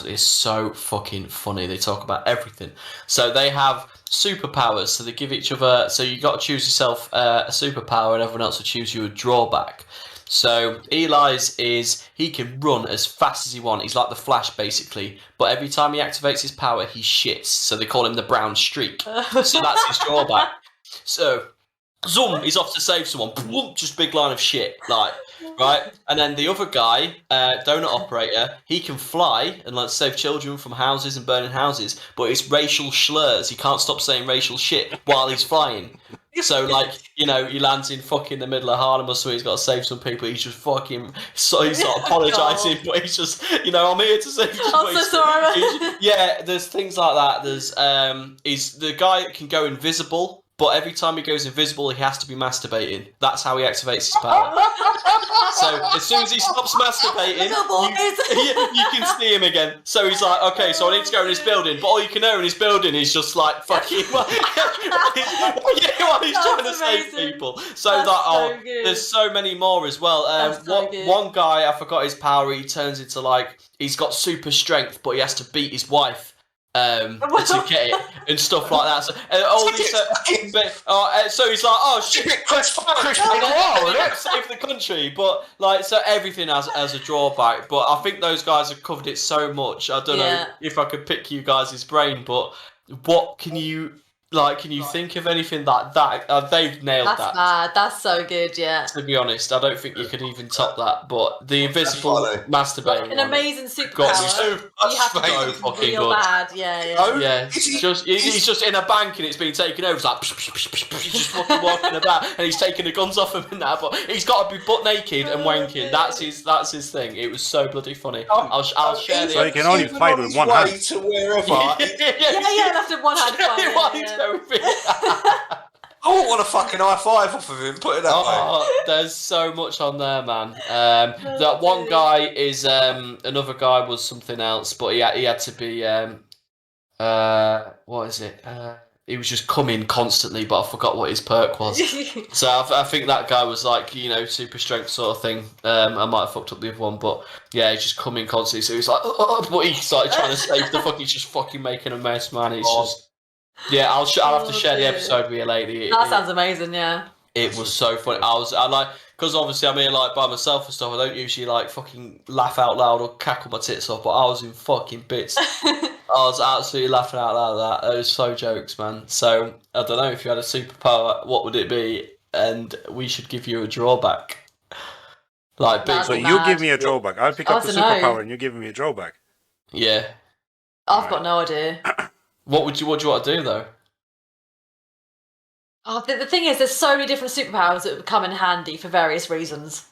is so fucking funny. They talk about everything. So they have superpowers. So they give each other. So you got to choose yourself a superpower, and everyone else will choose you a drawback. So Eli's is he can run as fast as he wants. He's like the Flash basically. But every time he activates his power, he shits. So they call him the brown streak. So that's his drawback. So zoom, he's off to save someone. Just big line of shit, like right. And then the other guy, donut operator, he can fly and like save children from houses and burning houses. But it's racial slurs. He can't stop saying racial shit while he's flying. So like he lands in fucking the middle of Harlem or so he's got to save some people. He's just fucking he's not apologising, but he's just I'm here to save. I'm so sorry. There's things like that. There's he's the guy that can go invisible. But every time he goes invisible, he has to be masturbating. That's how he activates his power. So as soon as he stops masturbating, you can see him again. So he's like, okay, so I need to go in this building. But all you can know in this building is just like fucking while he's trying to save people. So there's so many more as well. One guy, I forgot his power. He turns into like he's got super strength, but he has to beat his wife. To get it and stuff like that. So so he's like, oh shit, save the country. But like, so everything has a drawback. But I think those guys have covered it so much. I don't know if I could pick you guys' brain, but what can you think of anything like that? They've nailed that. That's mad. That's so good, yeah. To be honest, I don't think you could even top that. But the invisible masturbating, an amazing superpower. You have to go fucking real bad, yeah. He's just in a bank and it's been taken over. It's like he's just fucking walking about and he's taking the guns off him and that. But he's got to be butt naked and wanking. That's his thing. It was so bloody funny. I'll share the. So you can only fight with one hand. To wherever. That's the one hand fight. I wouldn't want a fucking high five off of him, put it that way. There's so much on there, man. That one guy is another guy was something else, but he had to be what is it? He was just coming constantly, but I forgot what his perk was. So I think that guy was like, super strength sort of thing. I might have fucked up the other one, but yeah, he's just coming constantly. So he's like, but he started trying to save the fuck. He's just fucking making a mess, man. It's just. Yeah, I'll have to share the episode with you later. That sounds amazing, yeah. It was so funny. I like, because obviously I'm here like by myself and stuff. I don't usually like fucking laugh out loud or cackle my tits off, but I was in fucking bits. I was absolutely laughing out loud at that. It was so jokes, man. So I don't know if you had a superpower, what would it be? And we should give you a drawback. Like, so you give me a drawback. I'll pick up the superpower and you give me a drawback. Yeah. I've got no idea. What do you want to do though? Oh, the thing is, there's so many different superpowers that would come in handy for various reasons.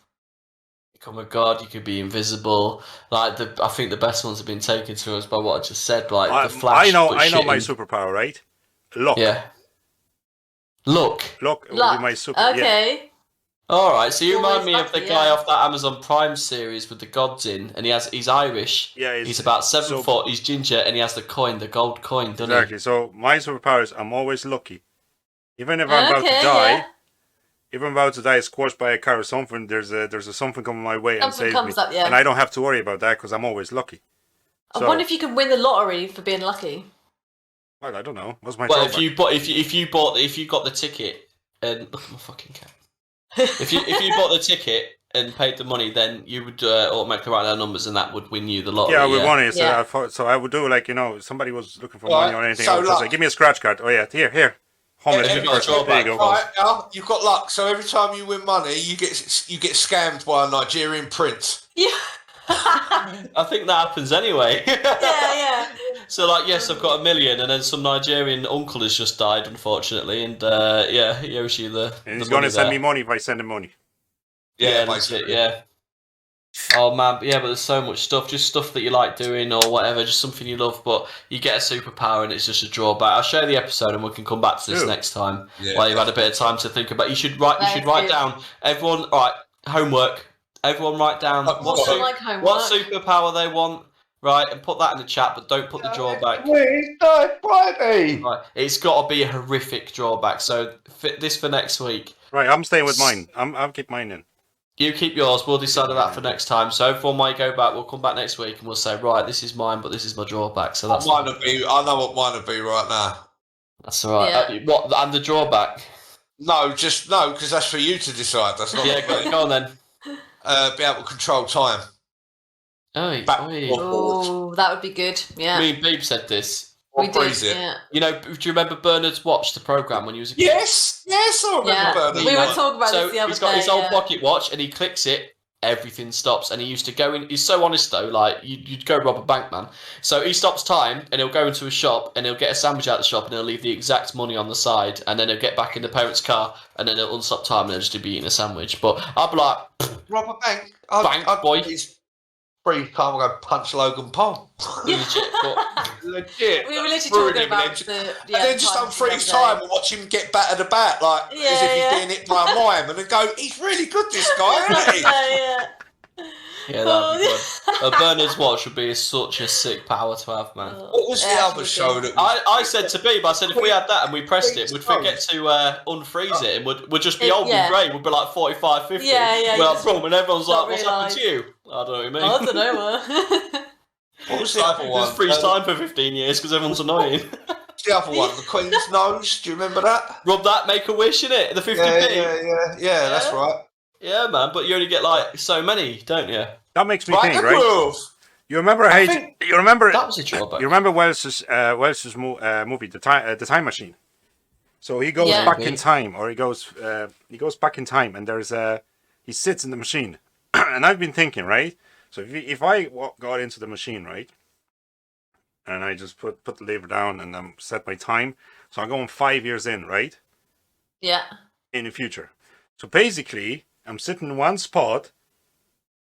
Become a god, you could be invisible. Like I think the best ones have been taken to us by what I just said. Like the Flash. I know my superpower, right? Look. Yeah. Look would be my super. Okay. Yeah. All right, so you remind me of the guy off that Amazon Prime series with the gods in, and he's Irish. Yeah, he's about 7 foot. He's ginger, and he has the gold coin, doesn't he? Exactly. So my superpower is I'm always lucky, even if I'm about to die. Yeah. If I'm about to die, squashed by a car or something, there's a something coming my way and saves me, and I don't have to worry about that because I'm always lucky. I wonder if you can win the lottery for being lucky. Well, I don't know. What's my drawback? if you got the ticket and look at my fucking cat. if you bought the ticket and paid the money, then you would automatically write down numbers, and that would win you the lottery. Yeah, I would want it. So I would do somebody was looking for money or anything. I would say, give me a scratch card. Oh yeah, here. Homeless. There you go. Right, you've got luck. So every time you win money, you get scammed by a Nigerian prince. Yeah. I think that happens anyway. Yeah. So yes, I've got $1 million, and then some Nigerian uncle has just died, unfortunately, and he owes you the. And he's going to send me money if I send him money. Yeah, that's it. Yeah. Oh man, but there's so much stuff, just stuff that you like doing or whatever, just something you love, but you get a superpower and it's just a drawback. I'll show you the episode and we can come back to this next time while you've had a bit of time to think about. You should write down everyone. All right, homework. Everyone write down what superpower they want, right, and put that in the chat, but don't put the drawback. Right, it's got to be a horrific drawback. So this for next week. Right, I'm staying with mine. I'll keep mine in. You keep yours. We'll decide on that for next time. So everyone might go back. We'll come back next week and we'll say, right, this is mine, but this is my drawback. So that's I know what mine would be right now. That's all right. Yeah. What and the drawback? No, because that's for you to decide. That's not. Go on then. Be able to control time. Oh, that would be good. Yeah. Me and Beeb said this. We did. Yeah. You know, do you remember Bernard's watch, the program when he was a kid? Yes, I remember Bernard. We were talking about this the other day. He's got his old pocket watch, and he clicks it. Everything stops, and he used to go in. He's so honest though, like you'd go rob a bank, man. So he stops time, and he'll go into a shop, and he'll get a sandwich out of the shop, and he'll leave the exact money on the side, and then he'll get back in the parents' car, and then he'll unstop time, and he'll just be eating a sandwich. But I'd be like, rob a bank, boy. Free time, I go punch Logan Paul. Legit. We were literally talking about and then just unfreeze time and watch him get battered about, like as if he's being hit by a mime, and then go, he's really good, this guy, isn't he? Yeah, that'd be good. Bernard's watch would be such a sick power to have, man. What was the other show that I said to Beeb, I said if we had that and we pressed it, we'd forget to unfreeze it, and we'd just be old and grey. We'd be like 45, 50. Yeah. We're like, boom, and everyone's like, what's happened to you? I don't know what you mean. I don't know. What was the other one? Just freeze time for 15 years because everyone's annoying. The other one, the Queen's Nose. Do you remember that? Rub that, make a wish, innit? The 50p. Yeah, that's right. Yeah, man, but you only get like so many, don't you? That makes me think, right? You remember you remember that was a drawback. You remember Wells's movie, The Time Machine. So he goes back in time, or he goes back in time, and he sits in the machine, and I've been thinking, right? So if I got into the machine, right, and I just put the lever down and set my time, so I'm going 5 years in, right? Yeah. In the future. So basically, I'm sitting in one spot,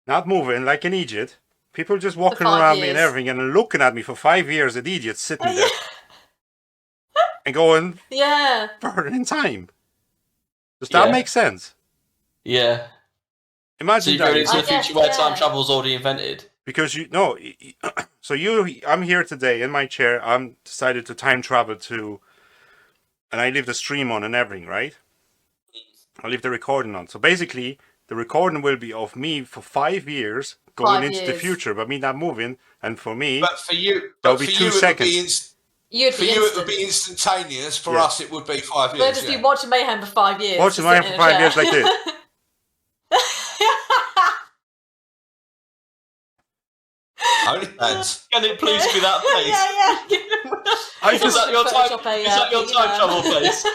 not moving like an idiot. People just walking around me and everything, and looking at me for 5 years, an idiot sitting there and going further in time. Does that make sense? Yeah. Imagine so you're going into the future where time travel's already invented. Because I'm here today in my chair. I'm decided to time travel to, and I leave the stream on and everything, right? I leave the recording on. So basically, the recording will be of me for 5 years going into the future, but me not moving. And for me, but for you, that'll be 2 seconds. It would be instantaneous. For us, it would be 5 years. We'll just be watching Mayhem for 5 years. Watching Mayhem for 5 years like this. OnlyFans. Can it please be that face? Is that your time travel face?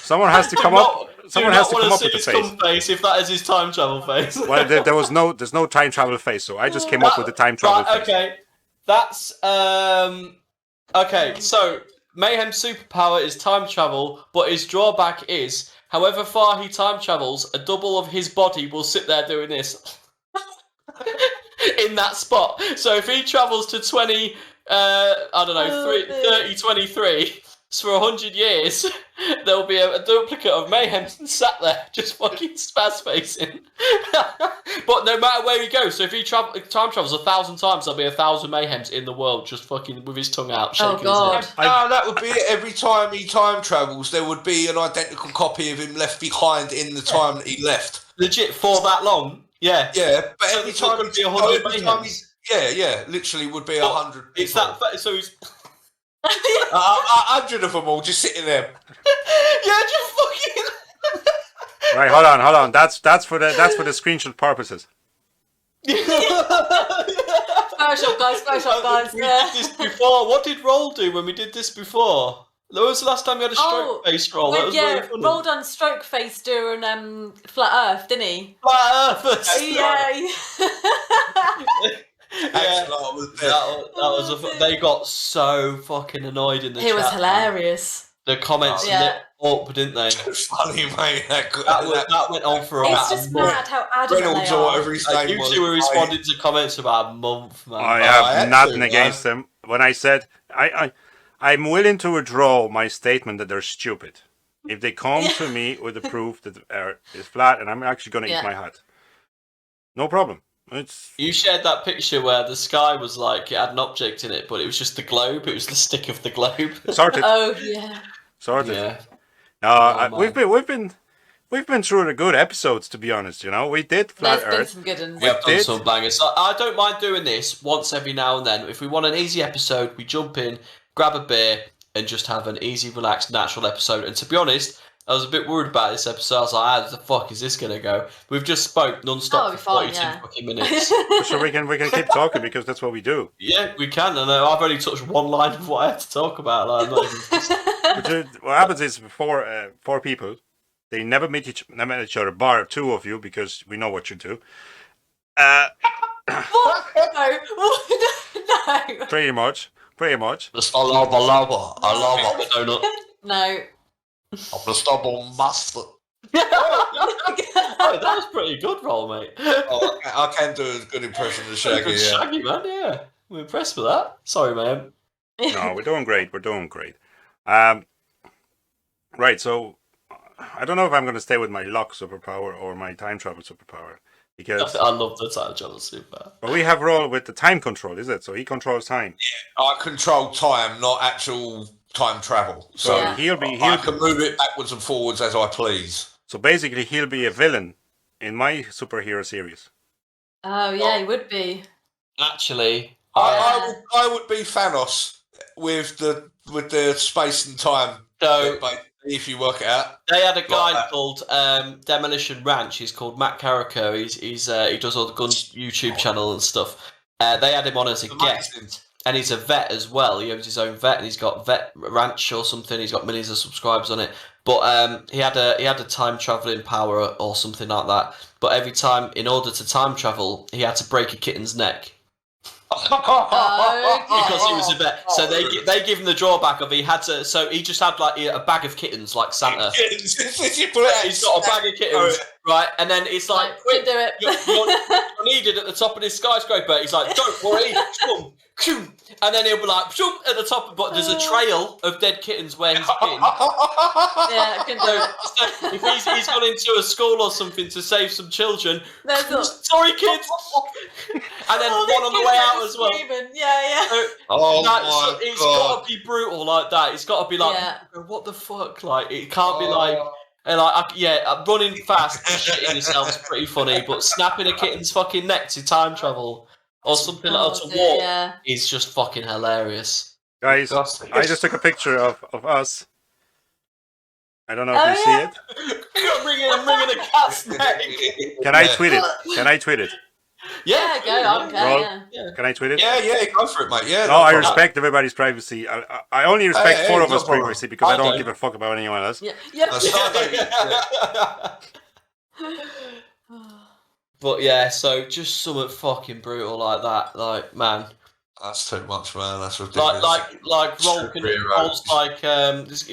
Someone has to come up. Someone has to come up with the face. If that is his time travel face. Well, there's no time travel face, so I just came up with the time travel face. Okay, that's okay. So Mayhem's superpower is time travel, but his drawback is, however far he time travels, a double of his body will sit there doing this in that spot. So if he travels to 30, 23, so for 100 years, there'll be a duplicate of Mayhem sat there, just fucking spaz facing. But no matter where he goes, so if he time travels 1,000 times, there'll be 1,000 Mayhems in the world, just fucking with his tongue out, shaking his head. No, that would be it. Every time he time travels, there would be an identical copy of him left behind in the time that he left. Legit, for that long? Yeah. Yeah, but so every time would be 100 Mayhems. Literally would be 100. It's that. So he's 100 of them all just sitting there. Yeah, just fucking. Right, hold on. That's for the screenshot purposes. Photoshop guys. We did this before. What did Roll do when we did this before? When was the last time we had a stroke face roll? That was really funny. Roll done stroke face during Flat Earth, didn't he? Flat Earth. They got so fucking annoyed in the chat. It was hilarious. The comments lit up, didn't they? Funny, mate. That went on for about a month. It's just mad how adamant Reynolds they or are. whatever his name You was. two were responding to comments for about a month, man. I have nothing against them. When I said I'm willing to withdraw my statement that they're stupid if they come to me with the proof that the Earth is flat, and I'm actually going to eat my hat. No problem. You shared that picture where the sky was like it had an object in it, but it was just the globe. It was the stick of the globe. Sorted. Oh yeah. Sorted. Yeah. We've been We've been through the good episodes, to be honest. You know, we did Flat There's Earth. been some good ones. We've done some bangers. I don't mind doing this once every now and then. If we want an easy episode, we jump in, grab a beer, and just have an easy, relaxed, natural episode. And to be honest, I was a bit worried about this episode. I was like, how the fuck is this going to go? We've just spoke non-stop for 42 fucking minutes. So we can keep talking because that's what we do. Yeah, we can. And I've only touched one line of what I had to talk about. Like, I'm not even... What happens is four people, they never met each other, bar two of you, because we know what you do. What? No. No. Pretty much. Just I love it. Donut. No. I'm the stubborn mustard. Oh, that was pretty good, roll, mate. Oh, I can do a good impression of Shaggy. Yeah. Shaggy, man. Yeah, I'm impressed with that. Sorry, man. No, we're doing great. Right, so I don't know if I'm going to stay with my luck superpower or my time travel superpower, because I love the time travel superpower. But we have roll with the time control, is it? So he controls time. Yeah, I control time, not actual time travel. So I can move it backwards and forwards as I please. So basically, he'll be a villain in my superhero series. Oh yeah, he would be. Actually, I would be Thanos with the space and time. So if you work it out, they had a guy called Demolition Ranch. He's called Matt Carrico. He does all the gun YouTube channel and stuff. They had him on as a guest, and he's a vet as well. He owns his own vet, and he's got Vet Ranch or something. He's got millions of subscribers on it. But he had a time traveling power or something like that. But every time, in order to time travel, he had to break a kitten's neck. Because he was a vet, so they give him the drawback of he had to. So he just had like a bag of kittens, like Santa. He's got a bag of kittens, right? And then it's like, quick, do it. You're needed at the top of this skyscraper. He's like, don't worry, and then he'll be like at the top, but there's a trail of dead kittens where he's been. Yeah, I can do it. So if he's gone into a school or something to save some children, sorry kids, and then one on the way out as well. Yeah. It's got to be brutal like that. It's got to be like, what the fuck? Like, it can't be like. And running fast and shitting yourself is pretty funny, but snapping a kitten's fucking neck to time travel or something like that to walk is just fucking hilarious. Guys, I just took a picture of us. I don't know if you see it. I'm ringing a cat's neck. Can I tweet it? Yeah, go on, Can I tweet it? Yeah, go for it, mate. Yeah. No, I respect everybody's privacy. I only respect four of us' privacy because I don't give a fuck about anyone else. But yeah, so just something fucking brutal like that, like, man. That's too much, man. That's ridiculous. Like Rolls like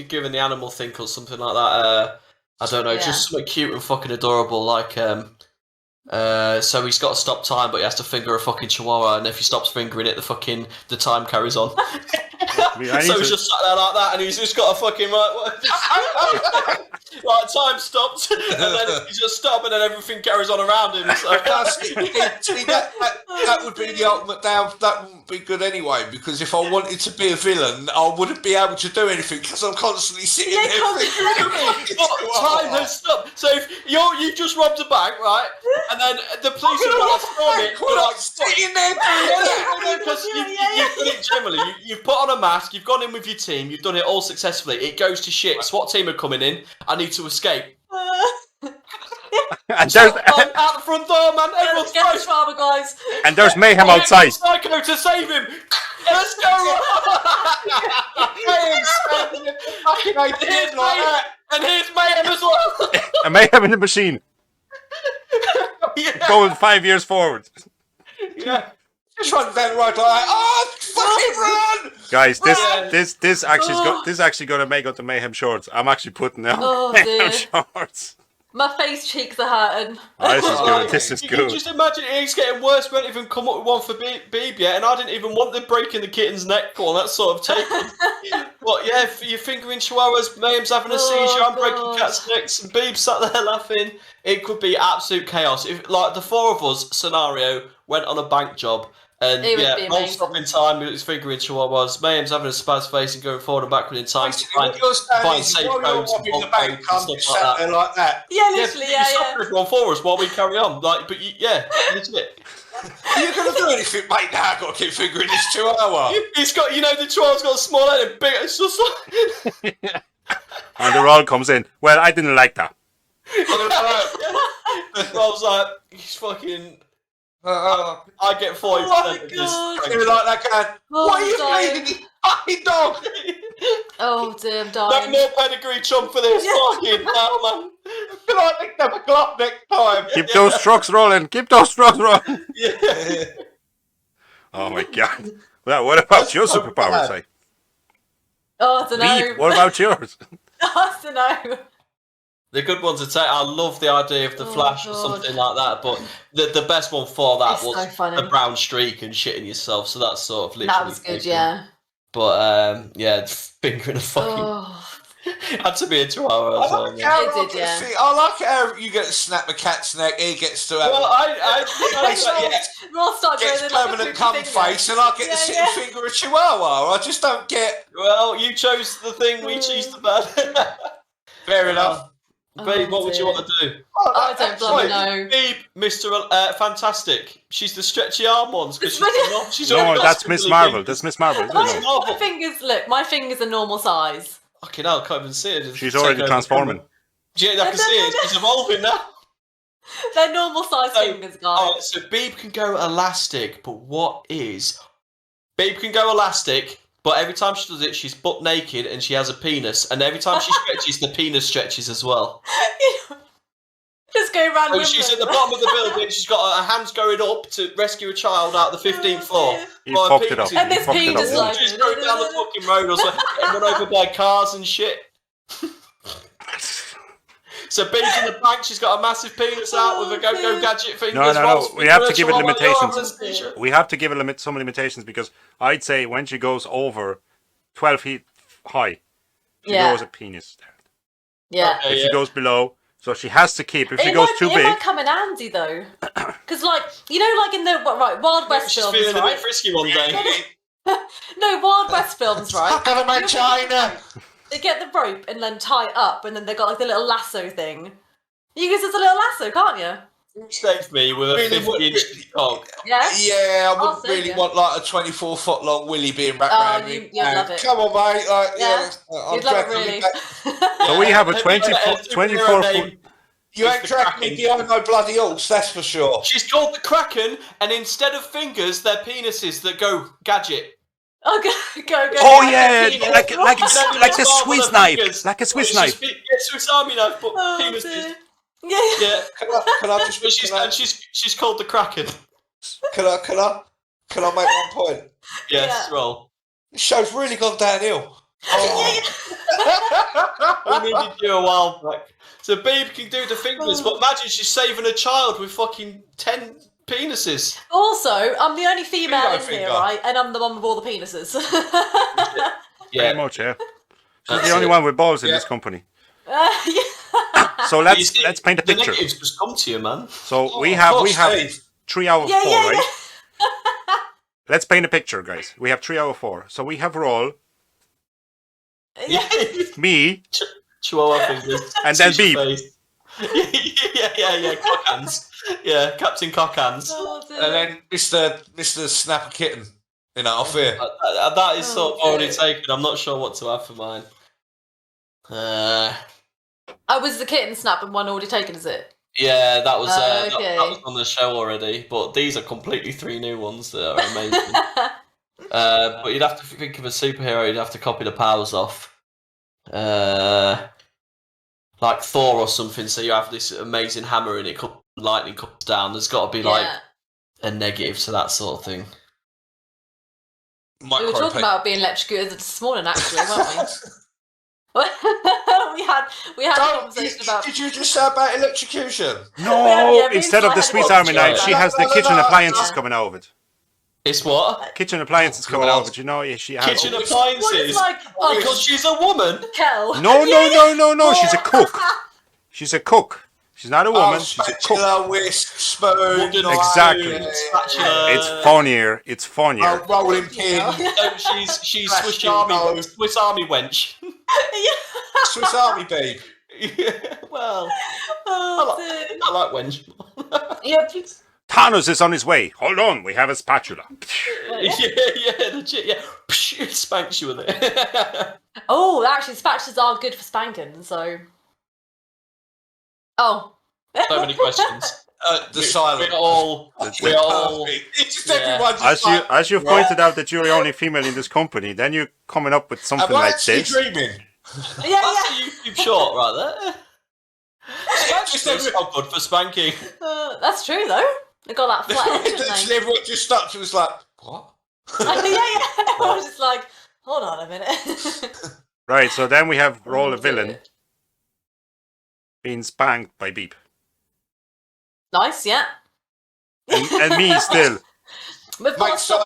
giving the animal think or something like that. I don't know, just something cute and fucking adorable, like so he's got to stop time, but he has to finger a fucking chihuahua, and if he stops fingering it, the time carries on. So he's just sat there like that, and he's just got a fucking like time stopped, and then he just stopped, and then everything carries on around him. So. See, that would be the ultimate. That wouldn't be good anyway, because if I wanted to be a villain, I wouldn't be able to do anything because I'm constantly sitting there thinking. Time has stopped. So if you just robbed a bank, right, and then the police are like storm it, you're like sitting there doing because you've done it generally. You've put on a mask, you've gone in with your team, you've done it all successfully. It goes to shit. SWAT team are coming in. I need to escape. And there's out the front door, man. Everyone's get father, guys. And there's mayhem outside. Psycho to save him. Let's go. And here's mayhem as well. A mayhem in the machine. Going 5 years forward. Yeah. Just run down the road like that. Oh, fucking run! Guys, this actually gonna make up the mayhem shorts. I'm actually putting out mayhem shorts. My face cheeks are hurting. Oh, this is good. This is you good. Can just imagine it's getting worse. We haven't even come up with one for Beeb yet, and I didn't even want the breaking the kitten's neck one. That's sort of taken. But yeah, you're fingering chihuahuas, Mayhem's having a seizure, I'm breaking cats' necks, and Beeb sat there laughing. It could be absolute chaos. If like the four of us scenario went on a bank job, And Roll stop in time with his finger in Chihuahuas. Mayhem's having a spaz face and going forward and backward in time to find safe codes and in the bank, I'm stuff just sat there like that. Yeah, literally, stop everyone for us while we carry on. Like, but legit. Are you going to do anything, mate? Now I've got to keep fingering this Chihuahua. He's got, the Chihuahua's got a small head and big. It's just like... And the roll comes in. Well, I didn't like that. I was like, he's fucking... I get 40% of this. You're like that guy. What are you feeding this fucking dog? Oh, dear, I'm dying. No more pedigree chump for this fucking hell, man. I feel like they can have a glove next time. Keep those trucks rolling. Keep those trucks rolling. Yeah. Oh my god. Well, what about your superpowers, eh? Oh, I don't know. What about yours? I don't know. The good ones to take. I love the idea of the Flash or something like that, but the best one for that was the brown streak and shitting yourself. So that's sort of literally. That was good, yeah. But fingering a fucking had to be a Chihuahua. I like how you get to snap a cat's neck. He gets to have. Ross gets permanent cum face, and I get to sit and finger a Chihuahua. I just don't get. Well, you chose the thing. We choose the bad. Fair enough. Babe, what would you want to do? I don't bloody know. Babe, Mr. Fantastic. She's the stretchy arm ones because she's no, that's Miss Marvel. That's Miss Marvel. My fingers, look, my fingers are normal size. Okay, now I can't even see it. She's already transforming. Yeah, I can see it. She's evolving now. They're normal size fingers, guys. Alright, so Babe can go elastic, but Babe can go elastic, but every time she does it, she's butt naked and she has a penis, and every time she stretches, the penis stretches as well. Just go around. So she's at the bottom of the building. She's got her hands going up to rescue a child out of the 15th floor. You fucked it up. And this penis like she's going down the fucking road or something, getting run over by cars and shit. So Babe's in the bank. She's got a massive penis out with a go-go gadget fingers. No. We have to give it limitations. We have to give it some limitations because I'd say when she goes over 12 feet high, she goes a penis. Yeah. If she goes below. So she has to keep. If she goes too big, it might come in handy though, because like in the Wild West films, she's feeling a bit frisky one day. No, Wild West films, right? I've got a China. They get the rope and then tie it up, and then they got like the little lasso thing. You use it as a little lasso, can't you? Save me with a 50-inch cock. Yeah. Yeah, I wouldn't really want like a 24-foot long willy being wrapped around me. You'd love it. Come on, mate. Like, you'd love it really. So we have a 24-foot. You ain't tracking me behind no bloody horse, that's for sure. She's called the Kraken, and instead of fingers, they're penises that go gadget. Oh, go! Oh yeah, like a Swiss knife, like a Swiss knife. Yeah, Swiss Army knife, but penises. Dear. Yeah. Can I just? She's called the Kraken. Can I make one point? Yes, roll. This show's really gone downhill. We needed you a while back. So Babe can do the fingers, but imagine she's saving a child with fucking 10 penises. Also, I'm the only female in here, right? And I'm the one with all the penises. Pretty much, yeah. She's the only one with balls in this company. So let's paint a picture. The negatives just come to you, man. So we have 3 out of 4, right? Let's paint a picture, guys. We have 3 out of 4. So we have Roll, me, Chihuahua fingers, and then Beep. yeah, cock hands. Yeah, Captain Cock Hands. And then Mr. Snapper Kitten in that off here. That is sort of already taken. I'm not sure what to have for mine. Was the kitten snapping one already taken, is it? Yeah, that was that was on the show already, but these are completely 3 new ones that are amazing. But you'd have to think of a superhero, you'd have to copy the powers off. Like Thor or something, so you have this amazing hammer and lightning comes down. There's got to be like a negative to that sort of thing. We were talking about being electrocuted this morning, actually, weren't we? we had a conversation about. Did you just say about electrocution? No, instead of the Swiss Army knife, she has the kitchen appliances coming out of it. It's what? Kitchen appliances coming out of it. You know, she has kitchen appliances. Because she's a woman. Kel. No. She's a cook. She's a cook. She's not a woman. She's a cook. Spatula, whisk, spoon. Exactly. Spatula. It's funnier. Rolling pin. She's Swiss Army wench. Swiss Army babe. Yeah, well, I like wench. Yeah. Thanos is on his way. Hold on, we have a spatula. Legit, yeah. It spanks you with it. Oh, actually, spatulas are good for spanking, so... Oh. So many questions. The silence. We're all... It's just everyone just as you've pointed out that you're the only female in this company, then you're coming up with something like this. Dreaming? That's a YouTube short right there. Spatulas are good for spanking. That's true, though. They got that flat edge, didn't they? Everyone just stopped and was like, what? Yeah. I was just like, hold on a minute. Right, so then we have roll a villain being spanked by Beep. Nice, yeah. And me still. We've got to stop